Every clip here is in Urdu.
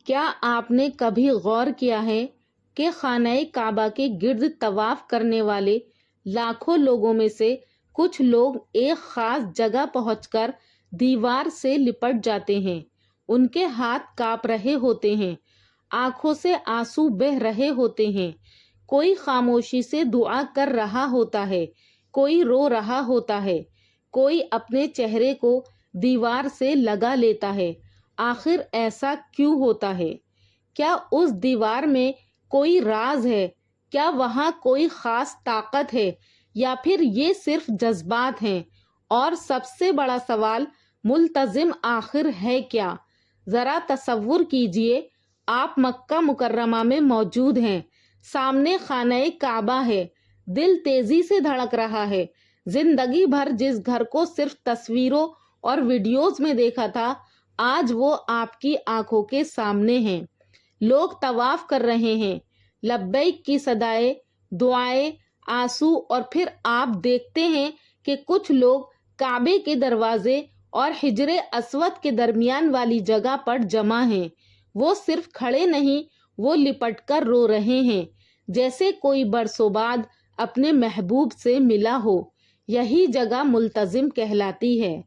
کیا آپ نے کبھی غور کیا ہے کہ خانہ کعبہ کے گرد طواف کرنے والے لاکھوں لوگوں میں سے کچھ لوگ ایک خاص جگہ پہنچ کر دیوار سے لپٹ جاتے ہیں؟ ان کے ہاتھ کانپ رہے ہوتے ہیں، آنکھوں سے آنسو بہہ رہے ہوتے ہیں، کوئی خاموشی سے دعا کر رہا ہوتا ہے، کوئی رو رہا ہوتا ہے، کوئی اپنے چہرے کو دیوار سے لگا لیتا ہے۔ آخر ایسا کیوں ہوتا ہے؟ کیا اس دیوار میں کوئی راز ہے؟ کیا وہاں کوئی خاص طاقت ہے یا پھر یہ صرف جذبات ہیں؟ اور سب سے بڑا سوال، ملتزم آخر ہے کیا؟ ذرا تصور کیجئے، آپ مکہ مکرمہ میں موجود ہیں، سامنے خانہ کعبہ ہے، دل تیزی سے دھڑک رہا ہے، زندگی بھر جس گھر کو صرف تصویروں اور ویڈیوز میں دیکھا تھا آج وہ آپ کی آنکھوں کے سامنے ہیں۔ لوگ طواف کر رہے ہیں، لبیک کی صدائیں، دعائیں، آنسو، اور پھر آپ دیکھتے ہیں کہ کچھ لوگ کعبے کے دروازے اور حجر اسود کے درمیان والی جگہ پر جمع ہیں۔ وہ صرف کھڑے نہیں، وہ لپٹ کر رو رہے ہیں، جیسے کوئی برسوں بعد اپنے محبوب سے ملا ہو۔ یہی جگہ ملتزم کہلاتی ہے۔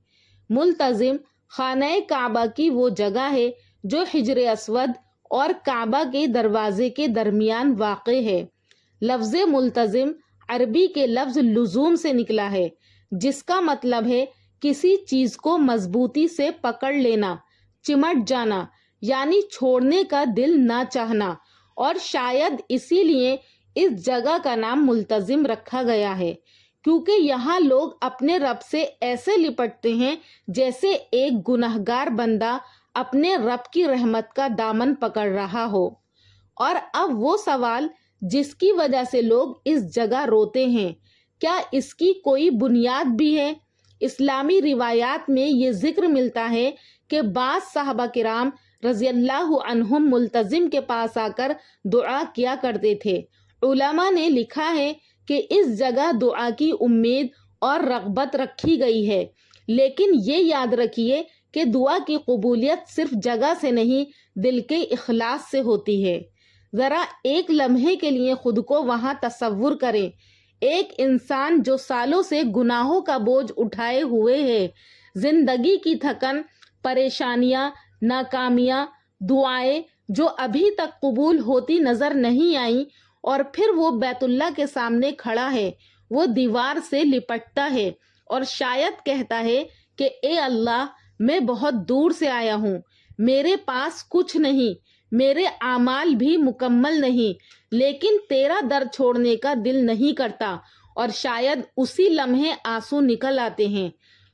ملتزم خانہ کعبہ کی وہ جگہ ہے جو حجر اسود اور کعبہ کے دروازے کے درمیان واقع ہے۔ لفظ ملتزم عربی کے لفظ لزوم سے نکلا ہے، جس کا مطلب ہے کسی چیز کو مضبوطی سے پکڑ لینا، چمٹ جانا، یعنی چھوڑنے کا دل نہ چاہنا، اور شاید اسی لیے اس جگہ کا نام ملتزم رکھا گیا ہے، کیونکہ یہاں لوگ اپنے رب سے ایسے لپٹتے ہیں جیسے ایک گنہگار بندہ اپنے رب کی رحمت کا دامن پکڑ رہا ہو۔ اور اب وہ سوال جس کی وجہ سے لوگ اس جگہ روتے ہیں، کیا اس کی کوئی بنیاد بھی ہے؟ اسلامی روایات میں یہ ذکر ملتا ہے کہ بعض صحابہ کرام رضی اللہ عنہم ملتزم کے پاس آ کر دعا کیا کرتے تھے۔ علماء نے لکھا ہے کہ اس جگہ دعا کی امید اور رغبت رکھی گئی ہے، لیکن یہ یاد رکھیے کہ دعا کی قبولیت صرف جگہ سے نہیں، دل کے اخلاص سے ہوتی ہے۔ ذرا ایک لمحے کے لیے خود کو وہاں تصور کریں، ایک انسان جو سالوں سے گناہوں کا بوجھ اٹھائے ہوئے ہے، زندگی کی تھکن، پریشانیاں، ناکامیاں، دعائیں جو ابھی تک قبول ہوتی نظر نہیں آئیں، اور پھر وہ بیت اللہ کے سامنے کھڑا ہے، وہ دیوار سے لپٹتا ہے اور شاید کہتا ہے کہ اے اللہ، میں بہت دور سے آیا ہوں، میرے پاس کچھ نہیں، میرے اعمال بھی مکمل نہیں، لیکن تیرا در چھوڑنے کا دل نہیں کرتا، اور شاید اسی لمحے آنسو نکل آتے ہیں۔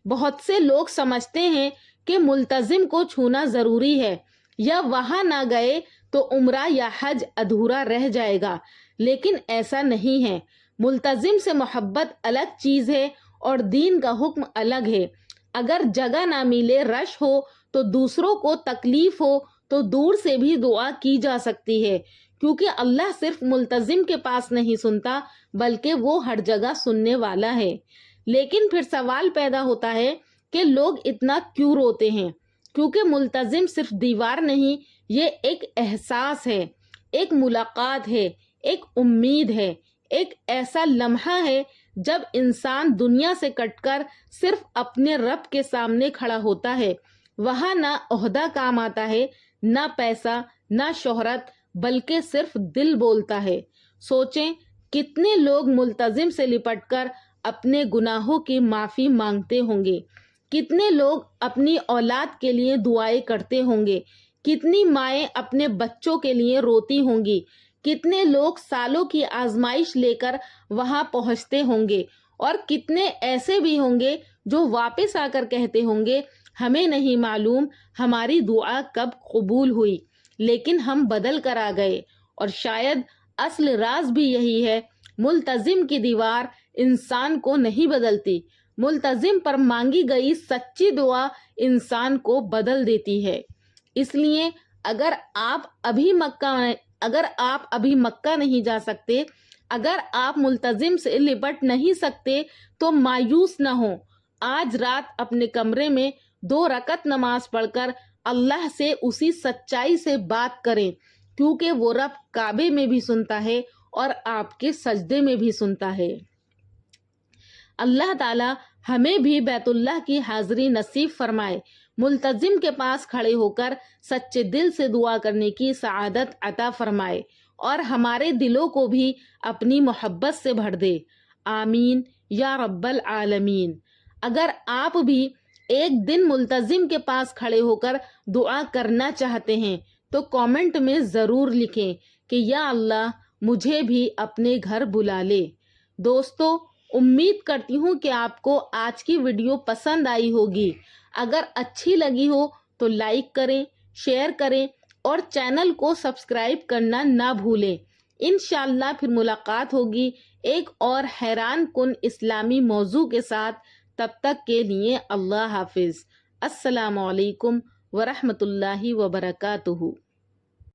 بہت سے لوگ سمجھتے ہیں کہ ملتزم کو چھونا ضروری ہے، یا وہاں نہ گئے تو عمرہ یا حج ادھورا رہ جائے گا، لیکن ایسا نہیں ہے۔ ملتزم سے محبت الگ چیز ہے اور دین کا حکم الگ ہے۔ اگر جگہ نہ ملے، رش ہو تو دوسروں کو تکلیف ہو تو دور سے بھی دعا کی جا سکتی ہے، کیونکہ اللہ صرف ملتزم کے پاس نہیں سنتا بلکہ وہ ہر جگہ سننے والا ہے۔ لیکن پھر سوال پیدا ہوتا ہے کہ لوگ اتنا کیوں روتے ہیں؟ کیونکہ ملتزم صرف دیوار نہیں، یہ ایک احساس ہے، ایک ملاقات ہے، ایک امید ہے، ایک ایسا لمحہ ہے جب انسان دنیا سے کٹ کر صرف اپنے رب کے سامنے کھڑا ہوتا ہے۔ وہاں نہ عہدہ کام آتا ہے، نہ پیسہ، نہ شہرت، بلکہ صرف دل بولتا ہے۔ سوچیں، کتنے لوگ ملتزم سے لپٹ کر اپنے گناہوں کی معافی مانگتے ہوں گے، کتنے لوگ اپنی اولاد کے لیے دعائیں کرتے ہوں گے، کتنی مائیں اپنے بچوں کے لیے روتی ہوں گی، کتنے لوگ سالوں کی آزمائش لے کر وہاں پہنچتے ہوں گے، اور کتنے ایسے بھی ہوں گے جو واپس آ کر کہتے ہوں گے، ہمیں نہیں معلوم ہماری دعا کب قبول ہوئی، لیکن ہم بدل کر آ گئے۔ اور شاید اصل راز بھی یہی ہے، ملتزم کی دیوار انسان کو نہیں بدلتی، ملتزم پر مانگی گئی سچی دعا انسان کو بدل دیتی ہے۔ اس لیے اگر آپ ابھی مکہ نہیں جا سکتے، اگر آپ ملتزم سے لپٹ نہیں سکتے تو مایوس نہ ہوں۔ آج رات اپنے کمرے میں 2 رکعت نماز پڑھ کر اللہ سے اسی سچائی سے بات کریں، کیونکہ وہ رب کعبے میں بھی سنتا ہے اور آپ کے سجدے میں بھی سنتا ہے۔ اللہ تعالی ہمیں بھی بیت اللہ کی حاضری نصیب فرمائے، ملتزم کے پاس کھڑے ہو کر سچے دل سے دعا کرنے کی سعادت عطا فرمائے اور ہمارے دلوں کو بھی اپنی محبت سے بھر دے، آمین یا رب العالمین۔ اگر آپ بھی ایک دن ملتزم کے پاس کھڑے ہو کر دعا کرنا چاہتے ہیں تو کامنٹ میں ضرور لکھیں کہ یا اللہ مجھے بھی اپنے گھر بلا لے۔ دوستو، امید کرتی ہوں کہ آپ کو آج کی ویڈیو پسند آئی ہوگی۔ اگر اچھی لگی ہو تو لائک کریں، شیئر کریں اور چینل کو سبسکرائب کرنا نہ بھولیں۔ انشاءاللہ پھر ملاقات ہوگی ایک اور حیران کن اسلامی موضوع کے ساتھ۔ تب تک کے لیے اللہ حافظ۔ السلام علیکم ورحمۃ اللہ وبرکاتہ۔